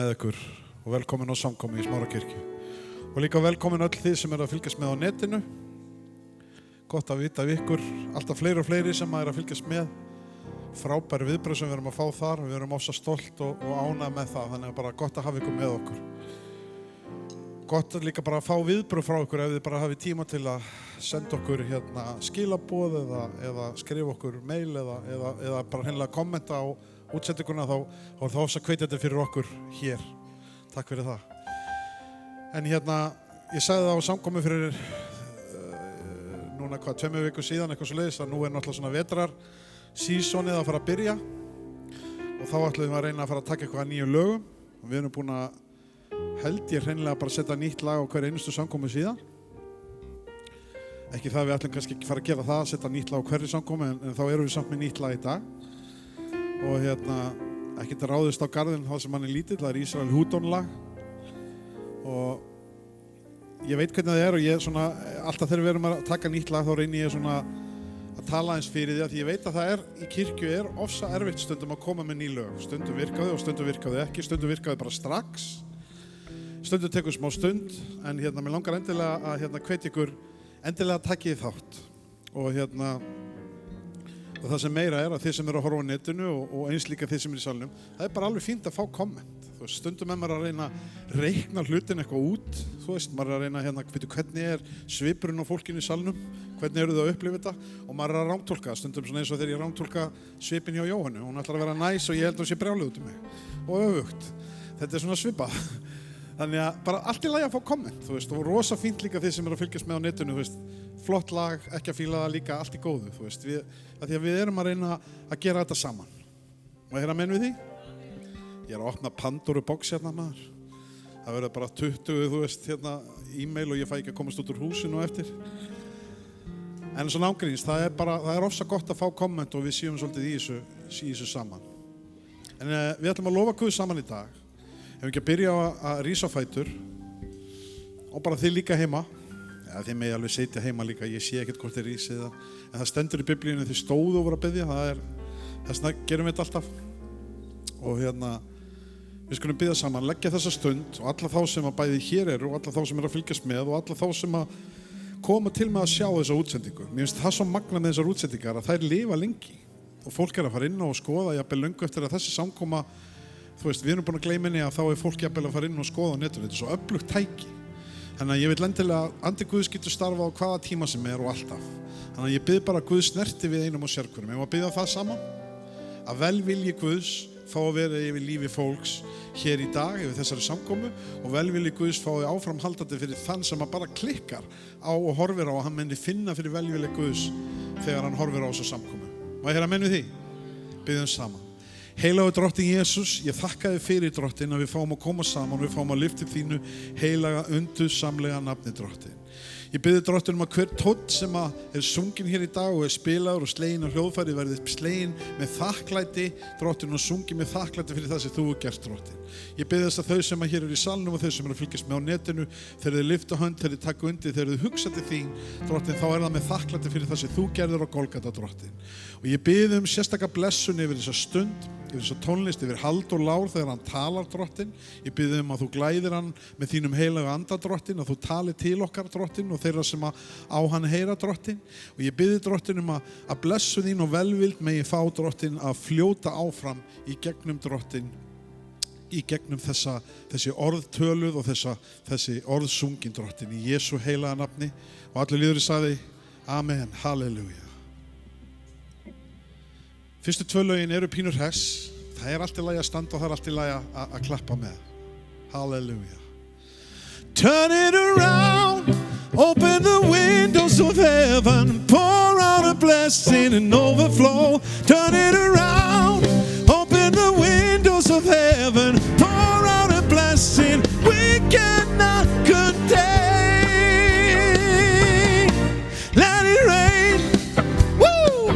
með ykkur og velkomin á samkomu í Smárarkirkju og líka velkomin öll þið sem að fylgjast með á netinu. Gott að vita af ykkur, alltaf fleiri og fleiri sem að fylgjast með. Frábæri viðbrögð sem við erum að fá þar, við erum ofsa stolt og ánægð með það, þannig að bara gott að hafa ykkur með okkur. Gott að líka bara að fá viðbrögð frá ykkur ef þið bara hafið tíma til að senda okkur skilaboð eða skrifa okkur mail eða bara hreinlega kommenta á útsendinguna, þá er það ofsa hvetjandi fyrir okkur hér. Takk fyrir það. En ég sagði það á samkomu fyrir núna 2 vikur síðan, eitthvað svoleiðis, að nú er náttúrulega svona vetrar sísonið að fara að byrja og þá ætlum við að reyna að fara að taka eitthvað að nýjum lögum. Við erum búin að held ég hreinlega bara setja nýtt lag á hverju einustu samkomu síðan. Ekki það við ætlum kannski ekki fara að gera það, setja nýtt lag á hverju samkomu, en þá erum við samt með nýtt lag í dag. Og ekkert ráðist á garðinn það sem hann er lítill, það er Ísrael Húdón lag. Og ég veit hvernig það er og ég svona, alltaf þegar við erum að taka nýtt lag þá reyni ég svona að tala eins fyrir því að ég veit að það er í kirkju er ofsa erfitt stundum að koma með ný lög. Stundum virkaði og stundum virkaði ekki, stundum virkaði bara strax. Stundum tekur smá stund, en mér langar endilega að hvetja ykkur endilega takkið þátt. Og það sem meira er að þið sem eru að horfa á netinu og eins líka þið sem eru í salnum, það er bara alveg fínt að fá komment. Stundum maður að reyna að reikna hlutin eitthvað út, maður er að reyna hvernig er svipurinn á fólkinu í salnum, hvernig eru þau að upplifa þetta, og maður er að rántólka, stundum svona eins og þegar ég rántólka svipinn hjá Jóhannu, hún ætlar að vera næs og ég held að hún sé brjáluð út um mig, og öfugt. Þetta er svona svipað. Þannig að bara allt í lagi að fá komment, og rosa fínt líka þið sem eru að fylgjast með á netinu, flott lag, ekki að fíla það líka, allt í góðu, því að við erum að reyna að gera þetta saman. Og menn við því? Ég er að opna Pandoru box maður. Það verður bara 20, e-mail og ég fæ ekki að komast út úr húsinu eftir. En svona ángríns, það er ofsa gott að fá komment og við séum svolítið í þessu saman. En við ætlum að lofa Guð saman í dag. Ef við ekki að byrja að rísa á fætur og bara þið líka heima. Ja, þið megi alveg setja heima líka, ég sé ekkert hvort þið rísið það. En það stendur í Biblíunni þið stóðu og voru að biðja, þess gerum við þetta alltaf. Og við skulum biðja saman, leggja þessa stund og alla þá sem að bæði hér eru og alla þá sem eru að fylgjast með og alla þá sem að koma til með að sjá þessa útsendingu. Mér finnst það svo magnað með þessar útsendingar að þær lifa lengi og fólk er að fara inn og skoða jafnvel löngu eftir að þessi samkoma, við erum búin að gleyma henni að þá er fólk jafnvel að fara inn og skoða á netinu, þetta er svo öflugt tæki. Þannig að ég vil endilega að andi Guðs getur starfa á hvaða tíma sem er og alltaf. Þannig að ég bið bara að Guð snerti við einum og sérhverjum. Ég má biðja það saman, að velvilji Guðs fá að vera yfir lífi fólks hér í dag, yfir þessari samkomu, og velvilji Guðs fái áframhaldandi fyrir þann sem að bara klikkar á og horfir á, og hann muni finna fyrir velvilji Guðs þegar hann horfir á þessa samkomu. Má ég menn við því? Biðjum saman. Heilagur Drottinn Jesús, ég þakka þér fyrir Drottinn að við fáum að koma saman, við fáum að lyfta þínu heilaga, undursamlega nafni Drottinn. Ég biðji Drottinn að hver tónn sem er sungin hér í dag og er spilaður og slegin á hljóðfæri verði slegin með þakklæti Drottinn og sungin með þakklæti fyrir það sem þú hefur gert Drottinn. Ég biðji þess að þau sem hér eru í salnum og þau sem eru að fylgjast með á netinu, þegar þið lyfta hönd, þegar þið taka undir, þegar þið hugsa til þín Drottinn, þá er það með þakklæti fyrir það sem þú gerðir á Golgata Drottinn. Og ég biðji sérstaka blessun yfir þessa stund, yfir þessa tónlist, yfir Halldór Lár þegar hann talar Drottinn. Ég biðji að þú glæðir hann með þínum heilaga anda Drottinn, að þú tali til okkar Drottinn og þeirra sem á hann heyra Drottinn. Og ég biðji Drottinn að blessun þín og velvild megi fá Drottinn að fljóta áfram í gegnum Drottinn, í gegnum þessi orð töluð og þessi orð sungin Drottinn í Jesú heilaga nafni. Og allir líður sagði Amen, halleluja. Fyrstu 2 lögin eru pínur hress. Það er allt í lagi að standa og það er allt í lagi að klappa með. Halleluja. Turn it around, open the windows of heaven, pour out a blessing and overflow. Turn it around, open the windows of heaven, pour out a blessing we cannot contain. Let it rain. Woo!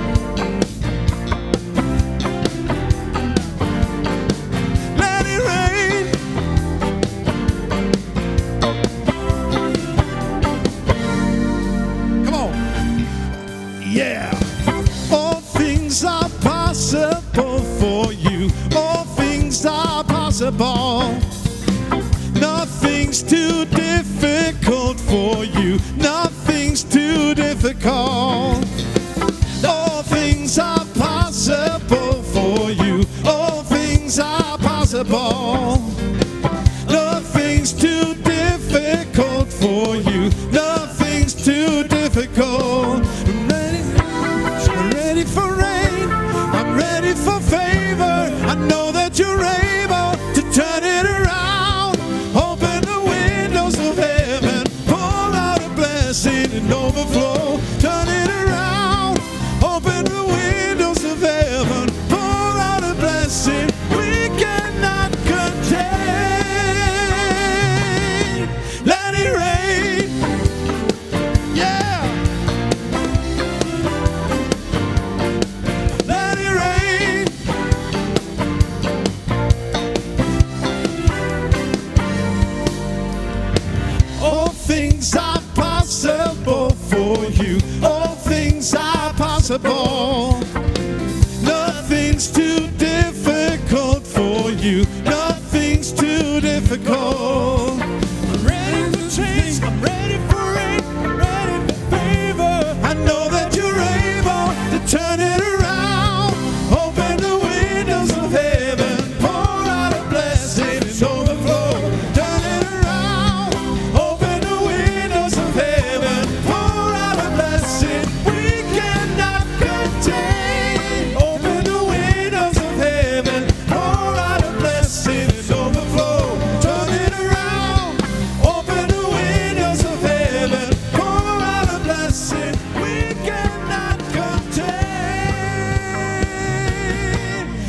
Let it rain. Come on. Yeah. All things are possible for you. Nothing's too difficult. All things are possible for you. All things are possible. Nothing's too difficult for you. Nothing's too difficult. I'm ready for rain. I'm ready for favor. I know that you're able to turn it around. Open the windows of heaven. Pour out a blessing and overflow. Turn it around. Open the windows of heaven. Pour out a blessing we cannot contain. Let it rain. Yeah. Let it rain. All things are possible for you. All things are possible. Nothing's too difficult for you. Nothing's too difficult. I'm ready for change. I'm ready for rain. I'm ready for favor. I know that you're able to turn it around. Open the windows of heaven. Pour out a blessing and overflow. Turn it around. Open the windows of heaven. Pour out a blessing we cannot contain. Open the windows of heaven. Pour out a blessing and overflow. Turn it around. Open the windows of heaven. Pour out a blessing we cannot contain.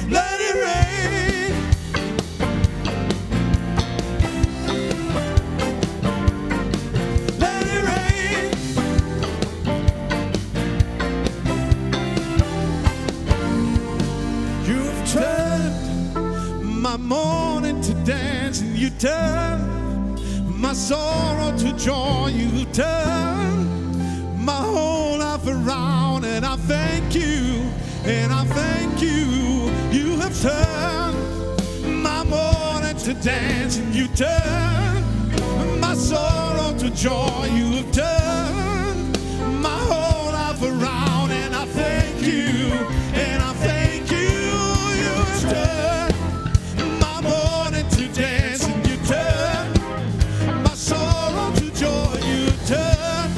Let it rain. Let it rain. You've turned my mourning to dance, and you turned my sorrow to joy. You turned my whole life around, and I thank you, and I thank you. You have turned my mourning to dance, and you turned my sorrow to joy. You have turned my whole life around, and I thank you, and I thank you. You have turned my mourning to dance, and you turned my sorrow to joy. You have turned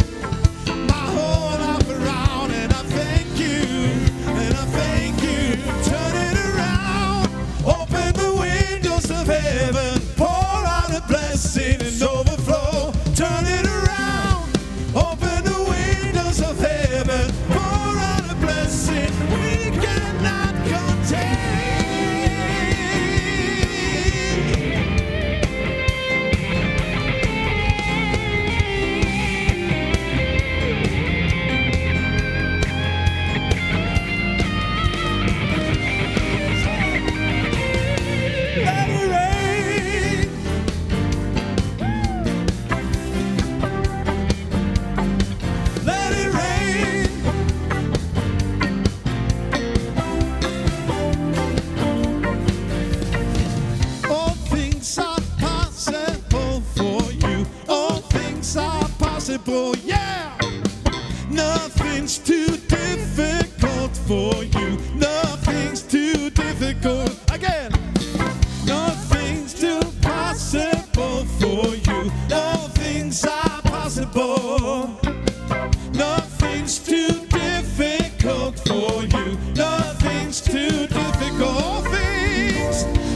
my whole life around, and I thank you, and I thank you. Turn it around. Open the windows of heaven. Pour out a blessing and overflow. Turn it around. Open the windows of heaven. Pour out a blessing we cannot contain. Let it rain. Let it rain. All things are possible for you. All things are possible, yeah. Nothing's too difficult for you. Nothing's too difficult. Again. Nothing's too possible for you. All things are possible. Nothing's too difficult for you. Nothing's too difficult.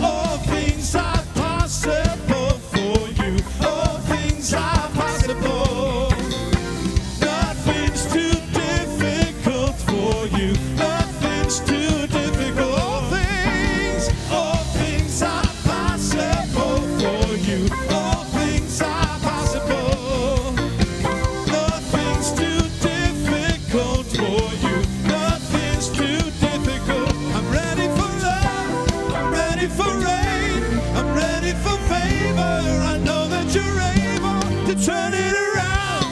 All things are possible for you. All things are possible. Nothing's too difficult for you. Nothing's too difficult. All things are possible for you. All things are possible. Nothing's too difficult for you. Nothing's too difficult. I'm ready for love. I'm ready for rain. I'm ready for favor. I know that you're able to turn it around.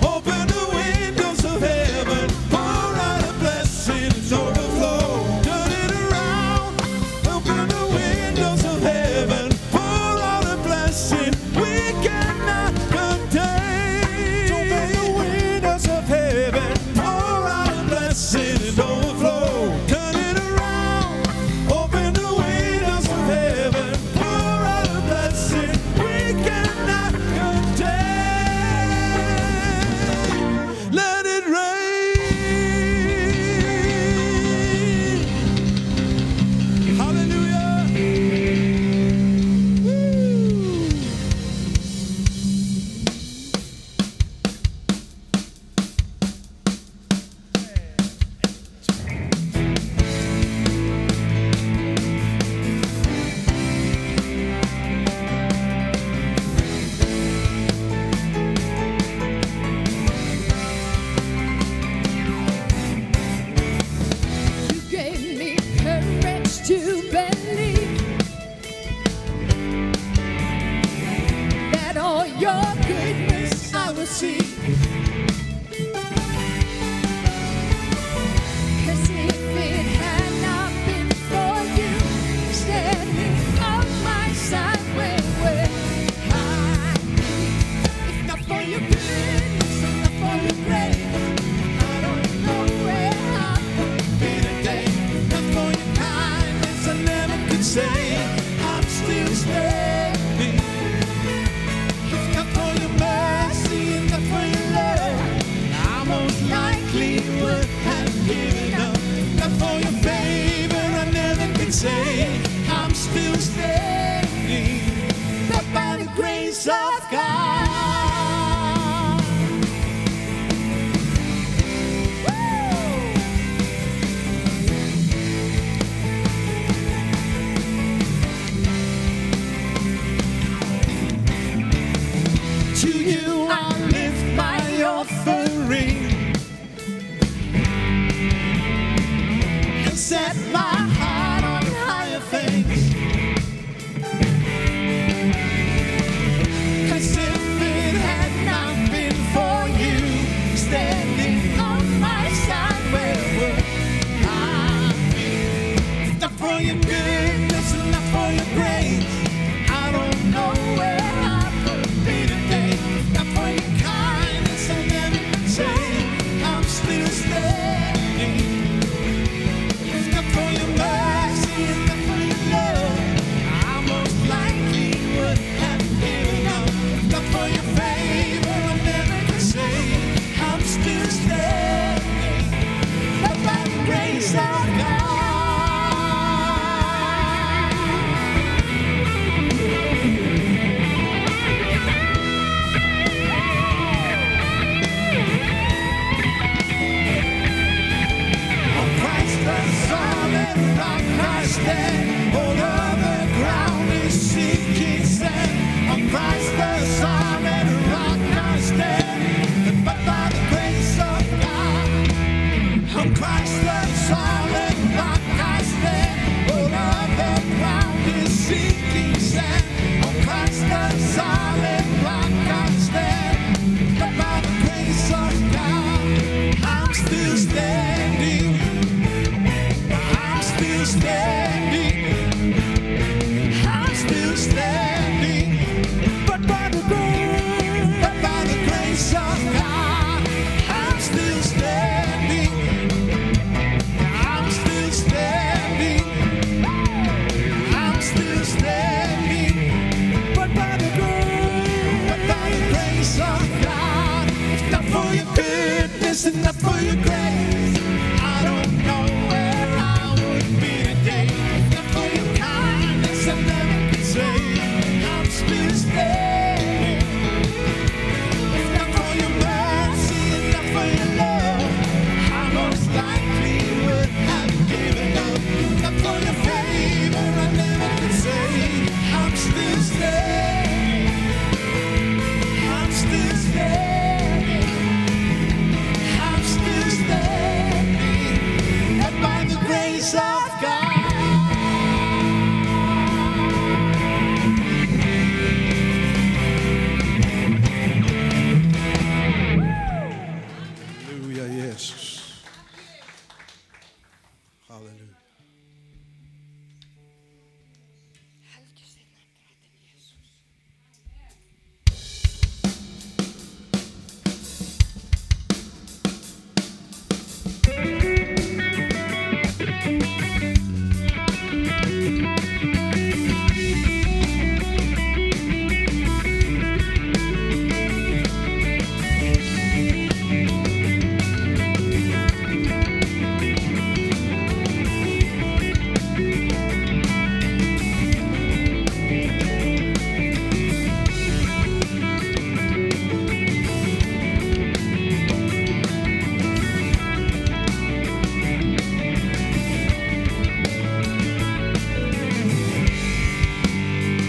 Open the windows of heaven. Pour out a blessing and overflow. Turn it around. Open the windows of heaven. Pour out a blessing we cannot contain. grace of God. To you I lift my offering and set my heart on higher things. 'Cause if it had not been for you standing on my side, where would I be? If not for your goodness and not for your grace, I don't know where I would be today. If not for your kindness, I'll never say I'm still standing. If not for your mercy and not for your love, I most likely would have given up. If not for your favor, I'll never say I'm still standing. But by the grace of God. On Christ the solid rock I stand, all other ground is sinking sand. On Christ the solid rock I stand, but by the grace of God. On Christ the solid rock I stand, all other ground is sinking sand. On Christ the solid rock I stand, but by the grace of God, I'm still standing. I'm still standing. I'm still standing. But by the grace of God, I'm still standing. I'm still standing. I'm still standing. But by the grace of God, if not for your goodness and not for your grace, I don't know where I would be today. If not for your kindness, I never could say I'm still standing. If not for your mercy and not for your love, I most likely would have given up. If not for your favor, I never could say I'm still standing. I'm still standing. I'm still standing. And by the grace of God. Halleluja, Jesus. Halleluja.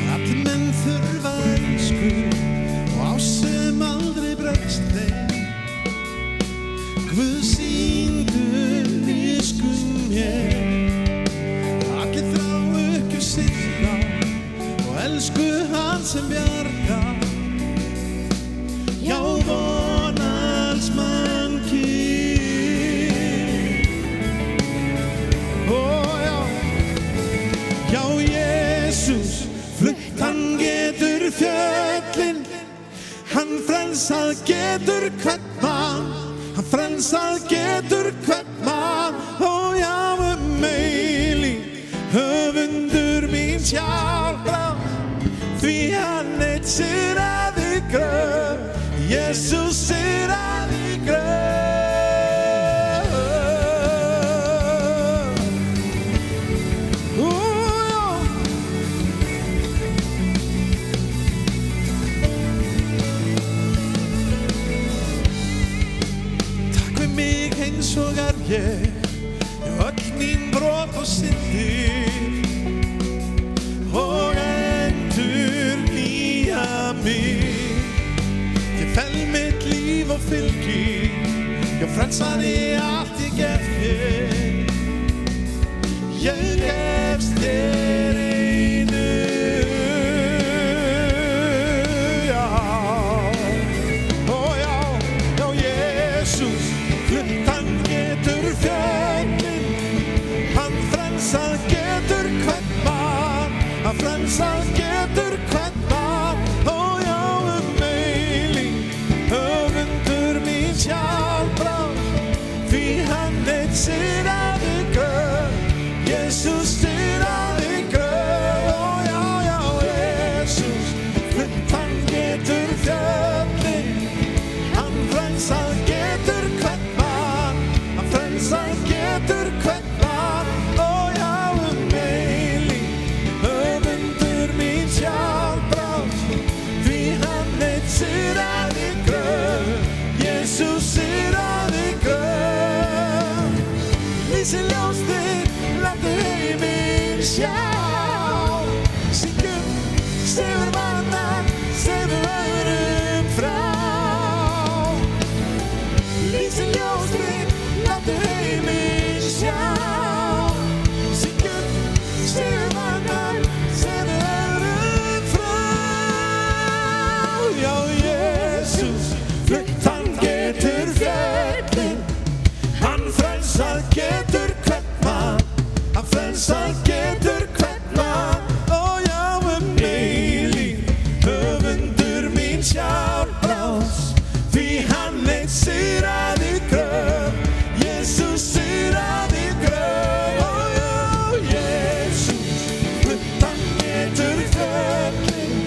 Allir menn þurfa elsku og á sem aldrei bregst þeim. Guð sýndu miskunn mér. Allir þrá uppgjöf sinna og elsku hann sem bjargar. Já, von alls mannkyn. Ó, já. Já, Jesus, flutt hann getur fjöllin, hann frelsað getur hvern mann, hann frelsað getur hvern mann. Ó, já, eilíf höfundur mín sjálfra, því hann eitt sigraði gröf, Jesus sigraði gröf. Ó, já. Einsog ég öll mín brot og syndir og endur nýja mig. Ég fel mitt líf og fylgi, ég frelsaði allt ég gef þér. Ég gefst þér einu, já. Ó já, já Jesús, hann getur fjöllin, hann frelsað getur hvern mann, hann frelsað getur hvern mann. Ó já, eilífð, höfundur mín sjálfráð, því hann einn sigraði gröf, Jesús sigraði gröf. Ó já, já Jesús, hann getur fjöllin, hann frelsað getur hvern mann, hann frelsað getur hvern mann. Ó já, eilífð, höfundur mín sjálfráð, því hann einn sigraði gröf, Jesús sigraði gröf. Lýsi ljós þitt, láttu heiminn sjá, syngjum, segðu manna, segðu öðrum frá. Lýsi ljós þitt, láttu heiminn sjá, syngjum, segðu manna, segðu öðrum frá. Já, Jesús, hann getur fjöllin, hann frelsað getur hvern mann, hann frelsað getur hvern mann. Ó já, eilífð, höfundur mín sjálfráð, því hann einn sigraði gröf, Jesús sigraði gröf. Ó já, Jesús, hann getur fjöllin,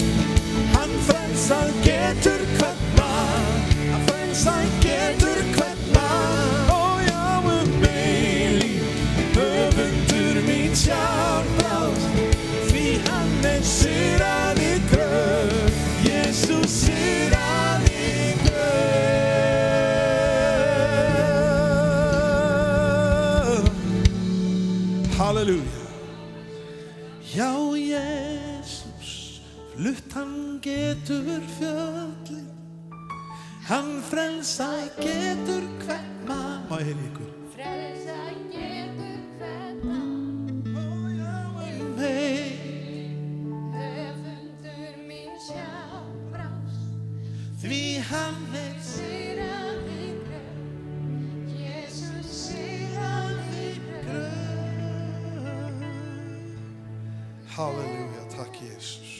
hann frelsað getur hvern mann, hann frelsað getur hvern mann. Ó já, eilífð, höfundur mín sjálfráð, því hann einn sigraði gröf, Jesús sigraði gröf. Halleluja. Já, Jesús, flutt hann getur fjöllin, hann frelsað getur hvern mann. Má ég heyra í ykkur? Frelsað getur hvern mann, Ó já, höfundur mín sjálfráð, því hann einn sigraði gröf, Jesús sigraði gröf. Halleluja, takk Jesus.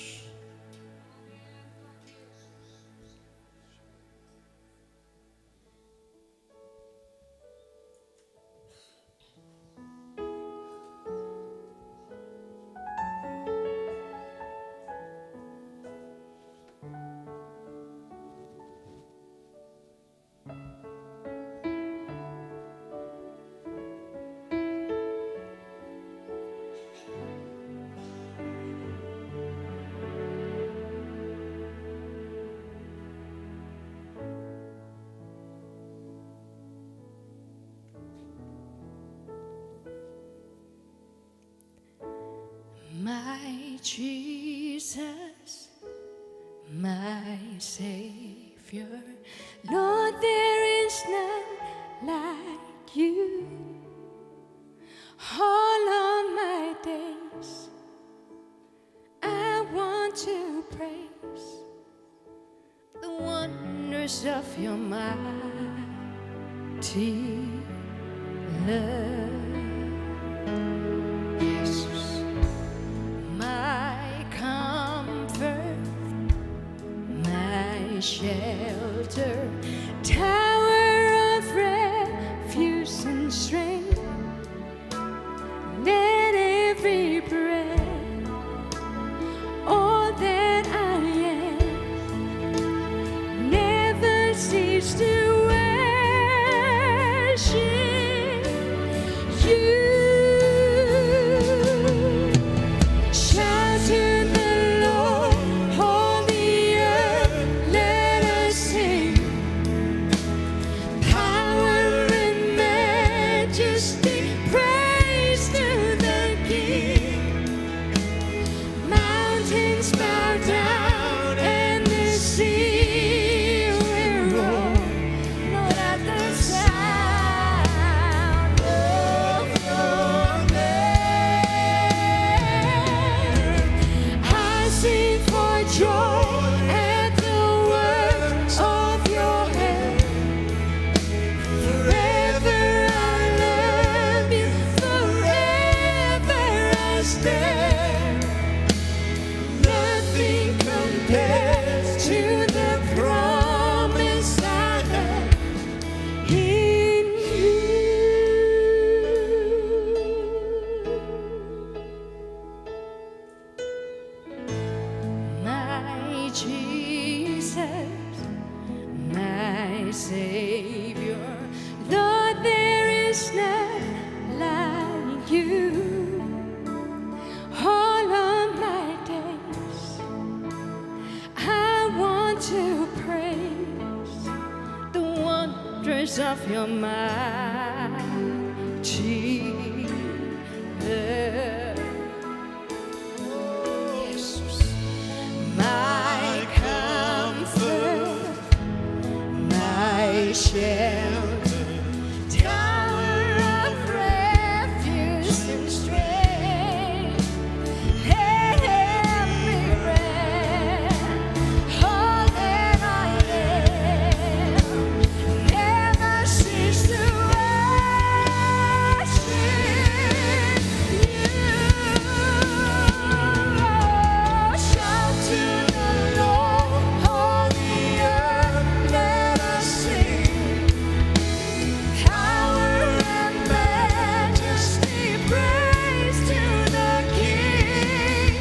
My Jesus, my Savior, Lord, there is none like you. All of my days, I want to praise the wonders of your mighty love. Jesus, my comfort, my shelter, tower of refuge and strength. Let every breath, all that I am, never cease to worship you. Shout to the Lord, all the earth, let us sing. Jesus, my Savior. Lord, there is none like you. All of my days, I want to praise the wonders of your mighty love. My comfort, my shelter, tower of refuge and strength. Let me rest, all that I am, never cease to worship you. Shout to the Lord, all the earth, let us sing. Power and majesty, praise to the King.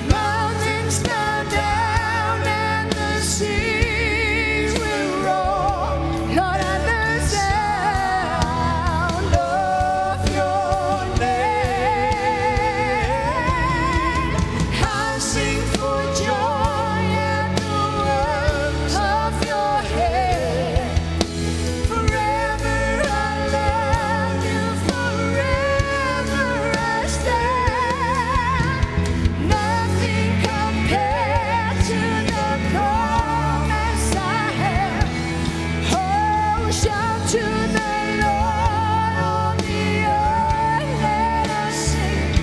Mountains bow down and the seas will roar. Lord, at the sound of your name, I'll sing for joy at the works of your hand. Forever I love you, forever I stand. Nothing compared to the promise I have. Oh, shout to the Lord, all the earth, let us sing.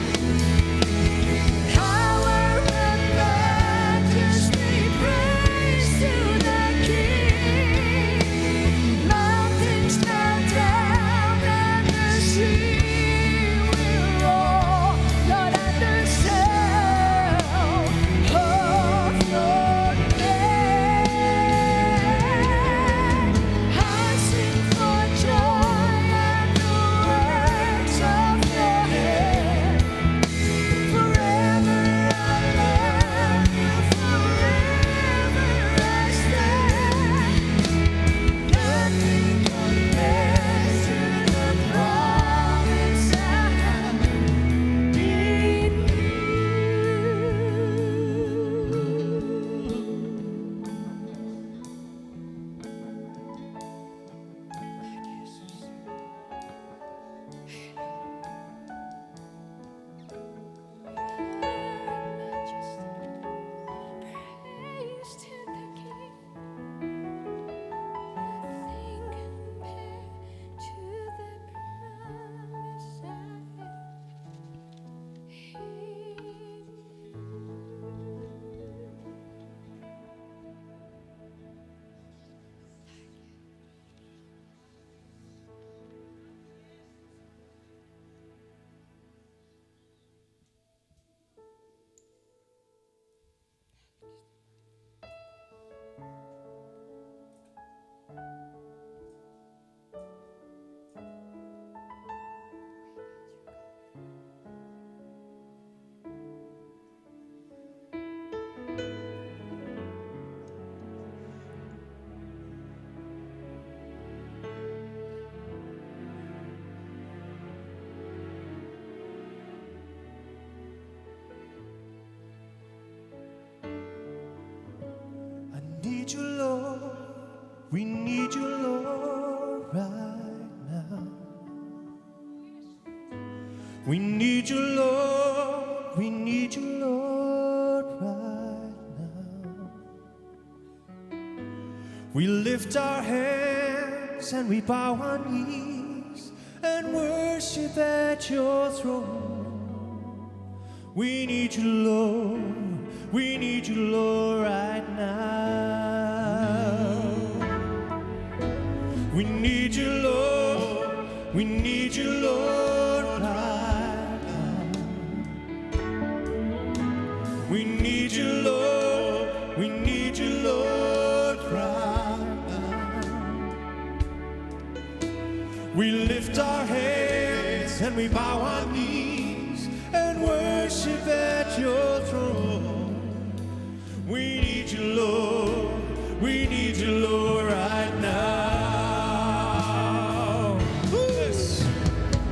Power and majesty, praise to the King. Mountains bow down and the sea will roar. Lord, at the sound of your name, I sing for joy at the works of your hand. Forever I love you, forever I stand. Nothing compares to the promise I have in you. Praise to the King. Nothing compared to the promise I have in I need you, Lord. We need you, Lord, right now. We need you, Lord. We need you, Lord, right now. We lift our hands and we bow our knees and worship at your throne. We need you, Lord. We need you, Lord, right now. We need you, Lord. We need you, Lord, right now. We need you, Lord. We need you, Lord, right now. We lift our hands and we bow our knees and worship at your throne. We need you, Lord. We need you, Lord, right now. Yes.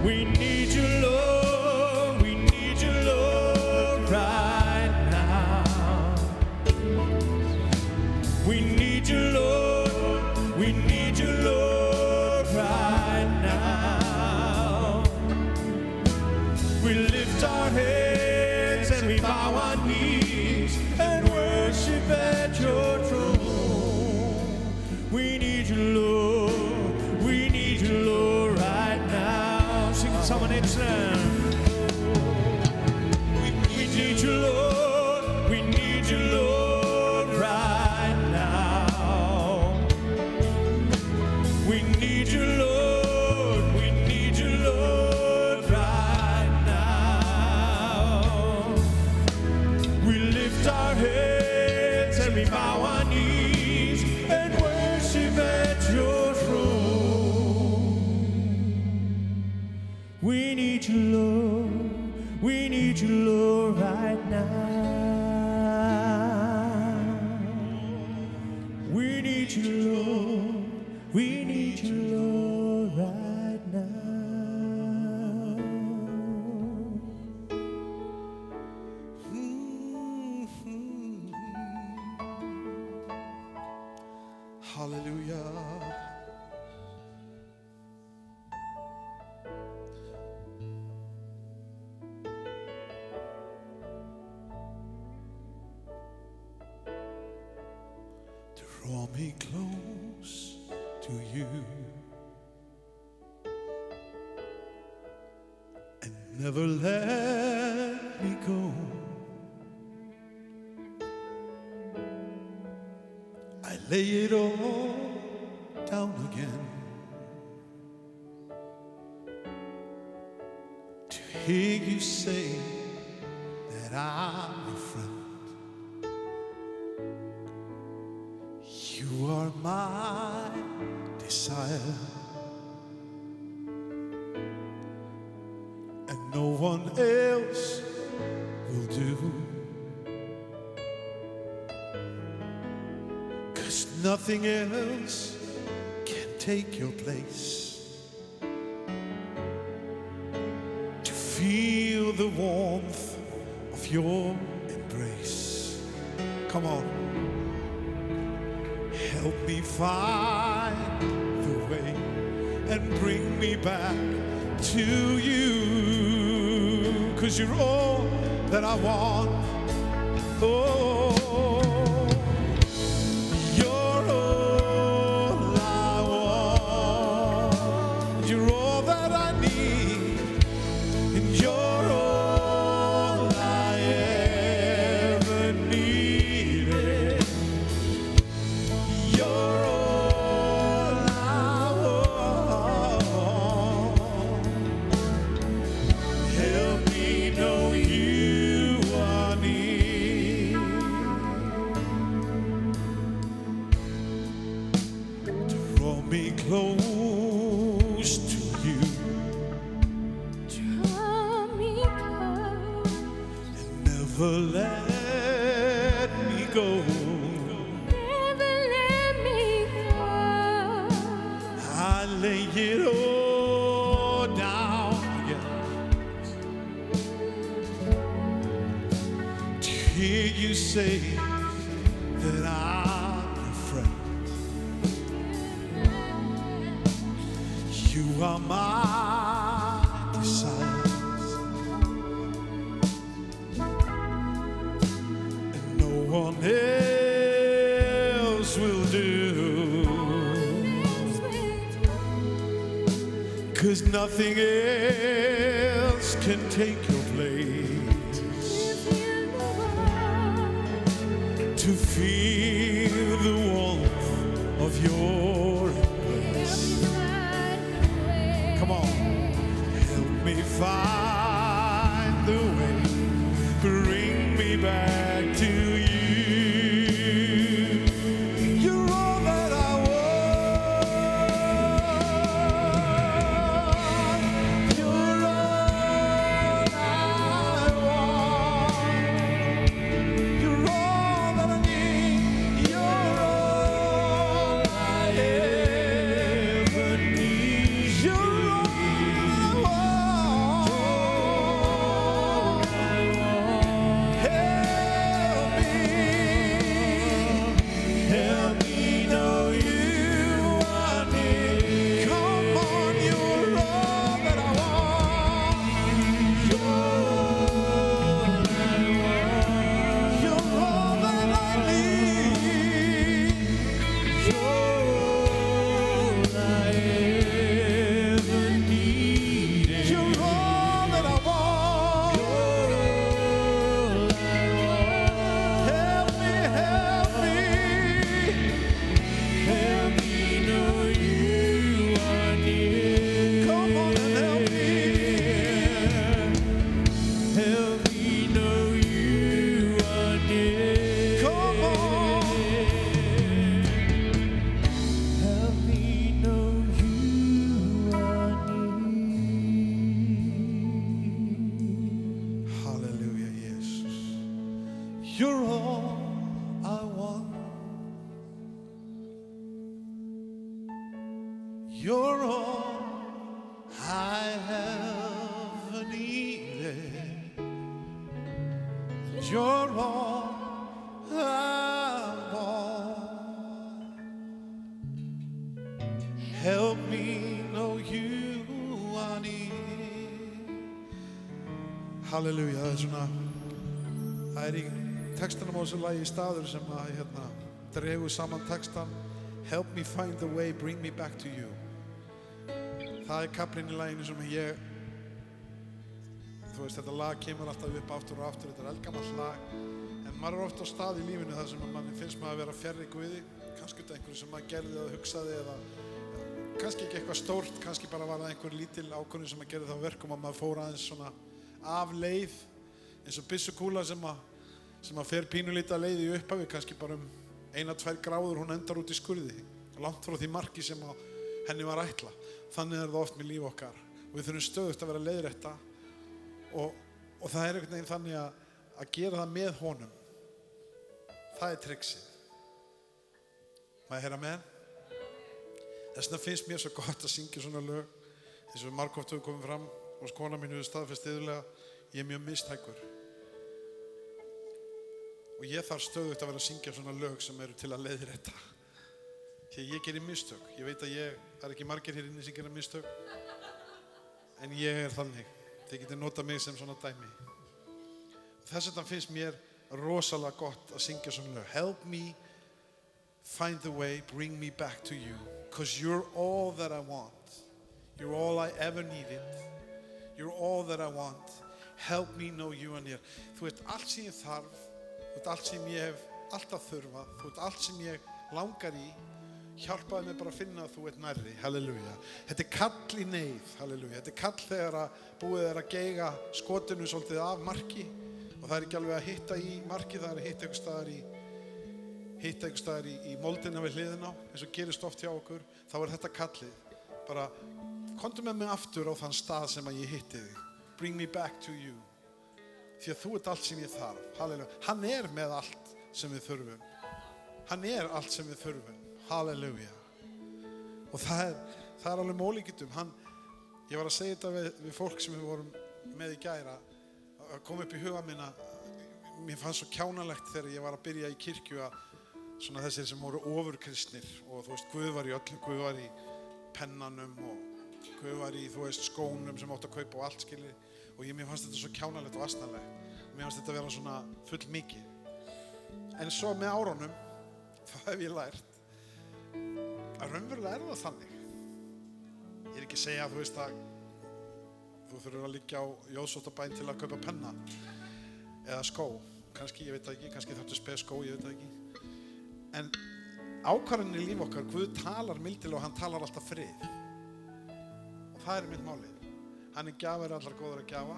We need you, Lord. We need you, Lord, right now. We need you, Lord. We need you, Lord, right now. We lift our heads and we bow our knees and worship at your throne. We need you, Lord. We need you, Lord, right now. Sing it, someone else now. We need you, Lord. We need you, Lord, right now. We need you, Lord. We need you, Lord, right now. We lift our heads and we bow our knees and worship at your throne. We need you, Lord. We need you, Lord, right now. We need you, Lord. We need you, Lord, right now. Hallelujah. Draw me close to you and never let me go. I lay it all down again to hear you say that I'm your friend. You are my desire, and no one else will do. 'Cause nothing else can take your place. To feel the warmth of your embrace. Come on. Help me find the way and bring me back to you. 'Cause you're all that I want. Oh, you're all I want. You're all that I need. And you're all I ever needed. You're all I want. Help me know you are near. Draw me close to you Draw me close, and never let me go. never let me go. I lay it all down again to hear you say that I'm your friend. You are my desires, and no one else will do. 'Cause nothing else can take your place. To feel the warmth of your embrace. Come on, help me find the way, bring me back to you. You're all that I want. You're all I want. You're all that I need. You're all I ever needed. You're all I want. Help me know you are near. Halleluja, það svona, það í textanum á þessu lagi staður sem að dregur saman textan Help me find the way, bring me back to you. Það kaflinn í laginu sem ég, þú veist, þetta lag kemur alltaf upp aftur og aftur, þetta eldgamalt lag, en maður oft á stað í lífinu þar sem manni finnst maður að vera fjarri Guði, kannski út af einhverju sem maður gerði eða hugsaði eða kannski ekki eitthvað stórt, kannski bara var það einhver lítil ákvörðun sem maður gerði þá verkum að maður fór aðeins svona af leið, eins og byssukúla sem að fer pínulítið leið í upphafi, kannski bara 1-2 gráður, hún endar út í skurði, langt frá því marki sem henni var ætla. Þannig það oft með líf okkar. Og við þurfum stöðugt að vera leiðrétta og það einhvern veginn þannig að gera það með honum. Það triksið. Maður heyra með? Þess vegna finnst mér svo gott að syngja svona lög, eins og margoft hefur komið fram og kona mín hefur staðfest iðulega, ég mjög mistækur. Og ég þarf stöðugt að vera að syngja svona lög sem eru til að leiðrétta. Því ég gerir mistök. Ég veit að það ekki margir hér inni sem gerir mistök. En ég þannig. Þið getið notað mig sem svona dæmi. Þess vegna finnst mér rosalega gott að syngja svona lög. Help me find the way, bring me back to you. 'Cause you're all that I want. You're all I ever needed. You're all that I want. Help me know you are near. Þú veist allt sem ég þarf. Þú veist allt sem ég hef alltaf þurfað. Þú veist allt sem ég langar í. Hjálpaði mig bara að finna að þú ert nærri, halleluja. Þetta kall í neyð, halleluja. Þetta kall þegar að búið að geiga skotinu svolítið af marki og það ekki alveg að hitta í marki, það að hitta einhver staðar í moldina við hliðina á, eins og gerist oft hjá okkur, þá þetta kallið. Bara, komdu með mig aftur á þann stað sem að ég hitti þig. Bring me back to you. Því að þú ert allt sem ég þarf, halleluja. Hann með allt sem við þurfum. Hann allt sem við þurfum. Halleluja. Og það alveg með ólíkindum. Ég var að segja þetta við fólk sem við vorum með í gæra að koma upp í huga minna. Mér fannst svo kjánalegt þegar ég var að byrja í kirkju að svona þessir sem voru ofurkristnir og þú veist, Guð var í öllu, Guð var í pennanum og Guð var í, þú veist, skónum sem átt að kaupa og allt skilji og mér fannst þetta svo kjánalegt og astnalegt. Mér fannst þetta vera svona full mikið. En svo með árunum þá hef ég lært að raunverulega það þannig. Ég ekki að segja, þú veist að þú þurfur að liggja á Jóðsóttabæn til að kaupa penna eða skó, kannski, ég veit það ekki, kannski þarftu spes skó, ég veit það ekki. En ákvarðanir í líf okkar, Guð talar mildilega og hann talar alltaf frið. Og það mitt málið. Hann gjafir allar góðar að gjafa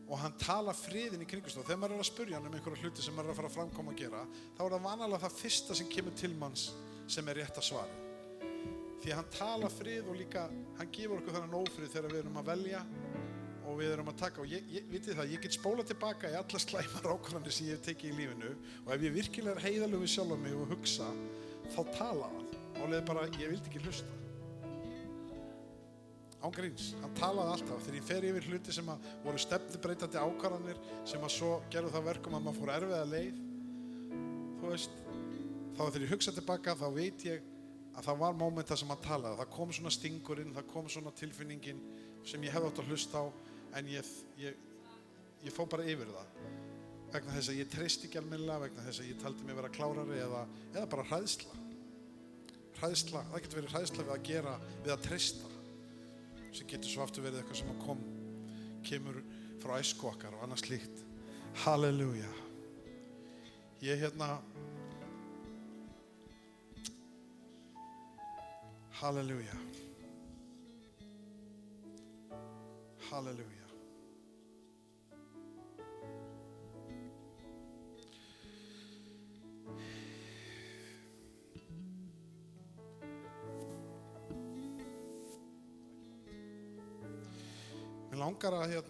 og hann talar friðinn í kringumstæðum. Þegar maður að spyrja hann einhverja hluti sem maður að fara að framkoma að gera, þá það vanalega það fyrsta sem kemur til manns sem rétt að svara. Því hann talar frið og líka hann gefur okkur þannig ófrið þegar við erum að velja og við erum að taka og vitið það, ég get spólað tilbaka í alla slæmar ákvarðanir sem ég hef tekið í lífinu og ef ég virkilega heiðarlegur við sjálfan mig og hugsa, þá tala hann. Málið bara, ég vildi ekki hlusta. Án gríns, hann talaði alltaf. Þegar ég fer yfir hluti sem að voru stefnubreytandi ákvarðanir sem að svo gerðu það verkum að maður fór erfiða leið, þú veist, þá þegar ég hugsa tilbaka þá veit ég að það var mómenta sem hann talaði. Það kom svona stingurinn, það kom svona tilfinningin sem ég hefði átt að hlusta á en ég fór bara yfir það vegna þess að ég treysti ekki almennilega, vegna þess að ég taldi mig vera klárari eða bara hræðsla, það getur verið hræðsla við að treysta sem getur svo aftur verið eitthvað sem að kemur frá æsku okkar og annað slíkt. Halleluja. Ég Halleluja. Halleluja. Mér langar að við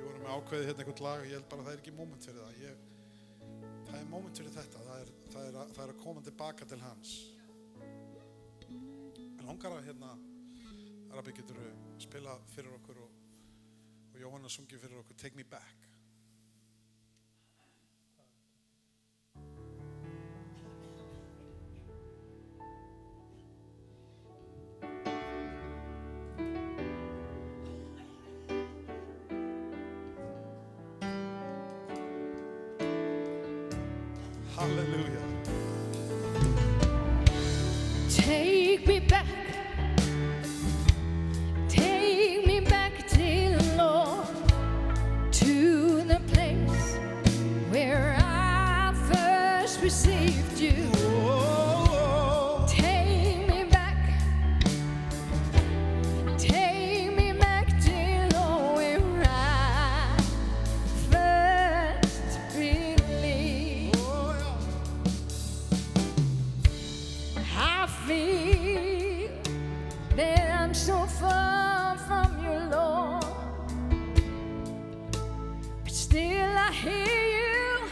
vorum með ákveðið einhvern lag og ég held bara að það ekki moment fyrir það. Það moment fyrir þetta, það er að koma tilbaka til hans. langar að Rabbi, getur spila fyrir okkur og Jóhanna sungi fyrir okkur Take Me Back. Hallelujah. Take me back. Take me back, dear Lord, to the place where I first received you. Take me back. Take me back, dear Lord, where I first believed. I feel that I'm so far from you, Lord, but still I hear you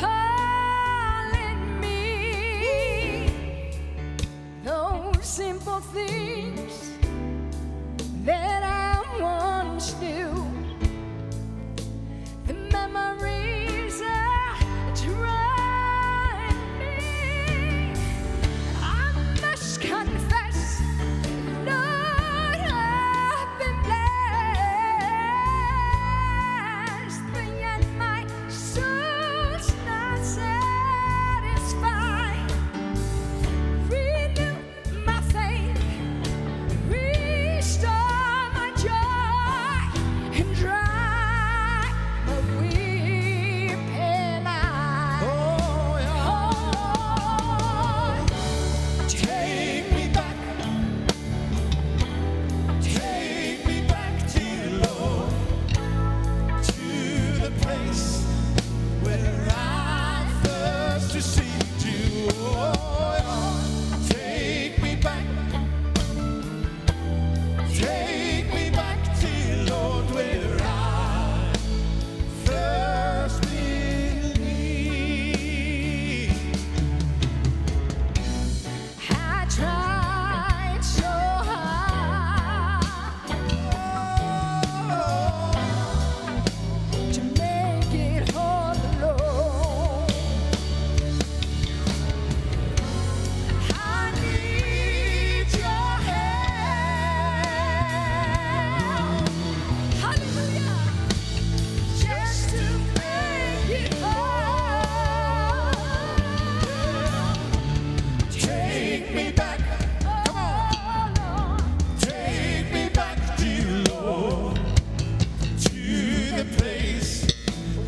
calling me. Those simple things that I once knew, the memories are drawing me. I must confess, Lord, I've been blessed, but yet my soul's not satisfied. Renew my faith, restore my joy, and dry my weeping eye. Take me back. Take me back, dear Lord, to the place where I first received you. Take me back. Take me back, dear Lord, where I first believed. I tried so hard to make it all alone. I need your help. Hallelujah. Just to make it whole. Take me back. Oh, Lord. Take me back, dear Lord, to the place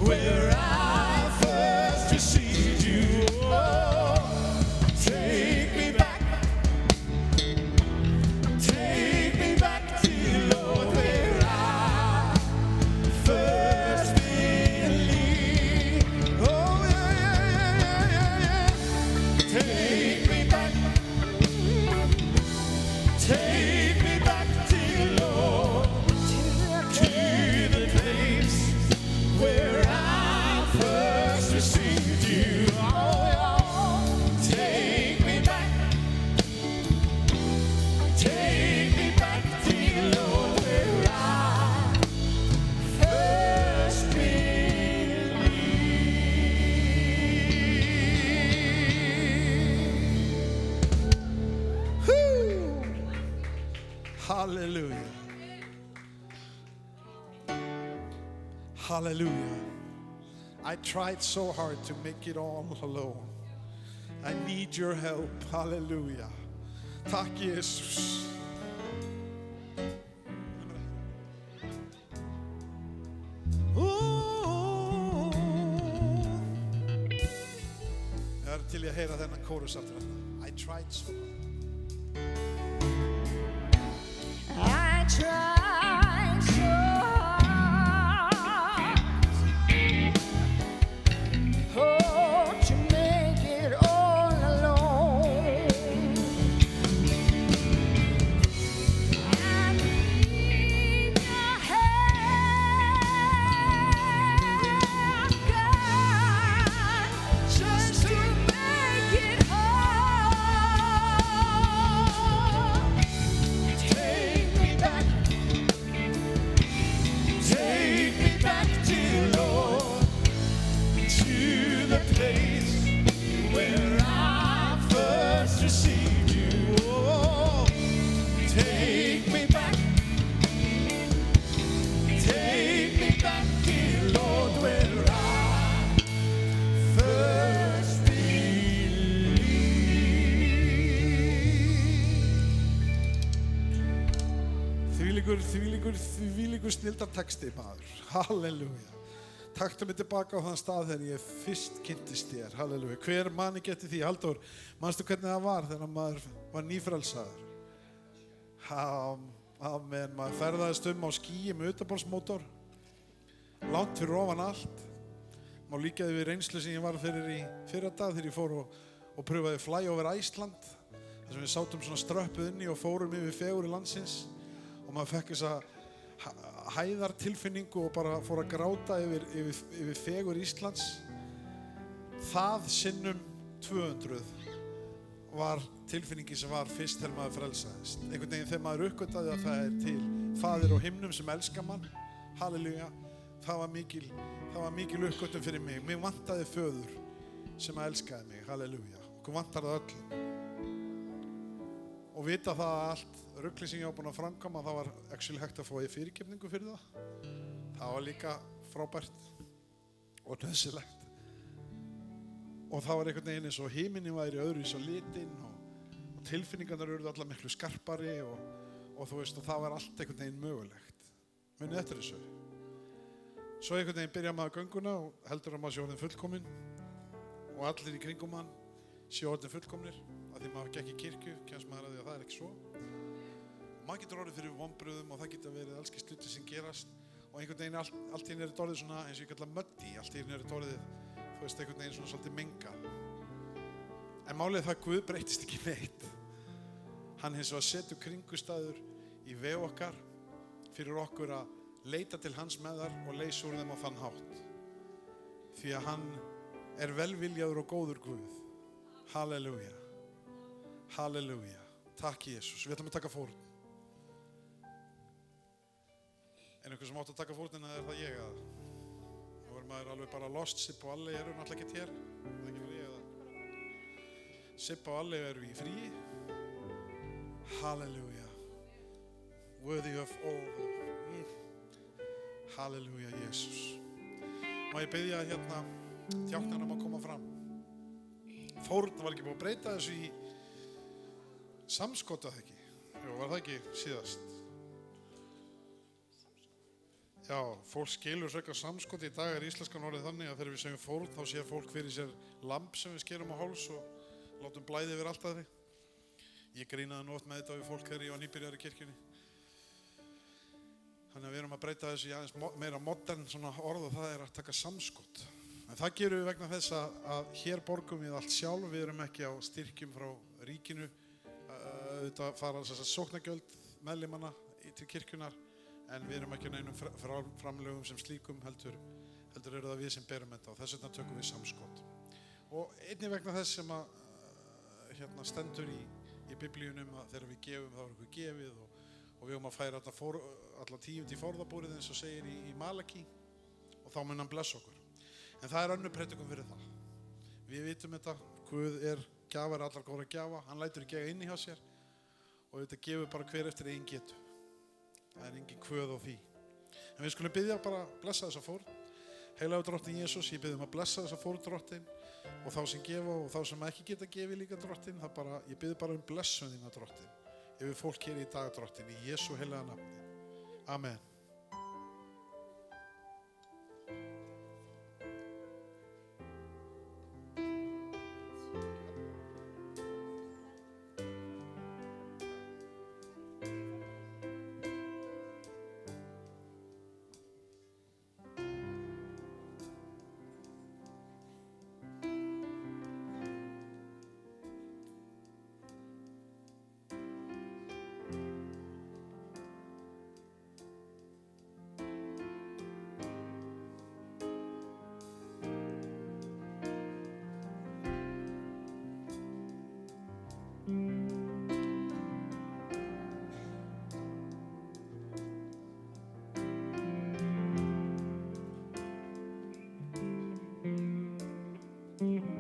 where I first received you. Take me back. Take me back, dear Lord, where I first believed. Oh, yeah. Take me back. Take me back, dear Lord, to the place where I first received you. Take me back. Take me back, dear Lord, where I first believed. Woo! Hallelujah. Hallelujah. I tried so hard to make it all alone. I need your help. Hallelujah. Tack Jesus. Jag är till att höra denna chorus efter detta. I tried so hard. I tried so hard to make it all alone. I need your help, God, just to make it whole. the place where I first received you. Oh, take me back, dear Lord, where I first believed. Þvílíkur snildartexti, maður. Halleluja. Taktu mig tilbaka á þann stað þegar ég fyrst kynntist þér. Halleluja. Hver manni geti því? Halldór, manstu hvernig það var þegar maður var nýfrelsaður? Amen. Maður ferðaðist á skýi með utanborðsmótor. Langt fyrir ofan allt. Má líkaði við reynslu sem ég var fyrir í fyrradag þegar ég fór og pröfaði Fly over Iceland. Þar sem við sátum svona ströppuð inni og fórum yfir fegurð landsins. Og maður fekk þessa hæðartilfinningu og bara fór að gráta yfir fegurð Íslands. Það sinnum 200 var tilfinningi sem var fyrst þegar maður frelsaðist. Einhvern veginn þegar maður uppgötaði að það til Faðir á himnum sem elskar mann. Halleluja. Það var mikil uppgötun fyrir mig. Mig vantaði föður sem elskaði mig. Halleluja. Okkur vantar það öll. Og vita það að allt rugli sem ég var búinn að framkvæma, það var actually hægt að fá í fyrirgefningu fyrir það. Það var líka frábært og nauðsynlegt. Og það var einhvern veginn eins og himinin væri öðruvísi á litinn og tilfinningarnar urðu allar miklu skarpari og þú veist, og það var allt einhvern veginn mögulegt. Munið eftir þessu. Svo einhvern veginn byrja maður gönguna og heldur að maður sé orðin fullkominn og allir í kringum hann sé orðin fullkomnir. Að því maður gekk í kirkju, kemst maður að því að það ekki svo. Maður getur orðið fyrir vonbrigðum og það getur verið alls kyns hlutir sem gerast og einhvern veginn allt í einu er þetta orðið svona eins og ég kalla muddy, allt í einu er þetta orðið, þú veist, einhvern veginn svona svolítið mengað. En málið það að Guð breytist ekki neitt. Hann hins vegar setur kringustæður í veg okkar fyrir okkur að leita til hans með þar og leysa úr þeim á þann hátt. Því að hann er velviljaður og góður Guð. Halleluja. Halleluja. Takk Jesús. Við ætlum að taka fórn. Er einhver sem átt að taka fórnina eða er það ég að? Nú er maður alveg bara lost. Sipp og Alli eru náttúrulega ekki hér. Það er ekki verið ég að. Sipp og Alli eru í fríi. Halleluja. Worthy of all the... Halleluja, Jesús. Má ég biðja hérna djáknarnum að koma fram. Fórn var ekki búið að breyta þessu í samskot, að ekki? Jú, var það ekki síðast? Já, fólk skilur svo eitthvað samskot. Í dag íslenskan orðið þannig að þegar við segjum fórn þá sér fólk fyrir sér lamb sem við skerum á háls og látum blæði yfir allt að því. Ég grínaði nú oft með þetta við fólk þegar ég var nýbyrjar í kirkjunni. Þannig að við erum að breyta þessu í aðeins meira modern svona orð og það er að taka samskot. En það gerum við vegna þess að hér borgum við allt sjálf. Við erum ekki á styrkjum frá ríkinu. Þetta fara sóknargjöld meðlimanna til kirkjunar. En við erum ekki neinum framlögum sem slíkum heldur eru það við sem berum þetta og þess vegna tökum við samskot. Og einnig vegna þess sem að stendur í biblíunum að þegar við gefum þá er okkur gefið og við höfum að færa alla tíund í forðabúrið eins og segir í Malaki og þá mun hann blessa okkur. En það er önnur prédikun fyrir það. Við vitum þetta, Guð er gjafar allar góðra gjafa, hann lætur ekki eiga inni hjá sér og þetta gefur bara hver eftir eigin getu. Það er engin kvöð á því. En við skulum biðja bara að blessa þessa fórn. Heilagur drottinn Jesús, ég biðjum að blessa þessa fórn drottinn og þá sem gefa og þá sem ekki geta gefið líka drottinn, ég biðja bara blessun þína drottinn yfir fólk hér í dag drottinn í Jesú heilaga nafni. Amen. Thank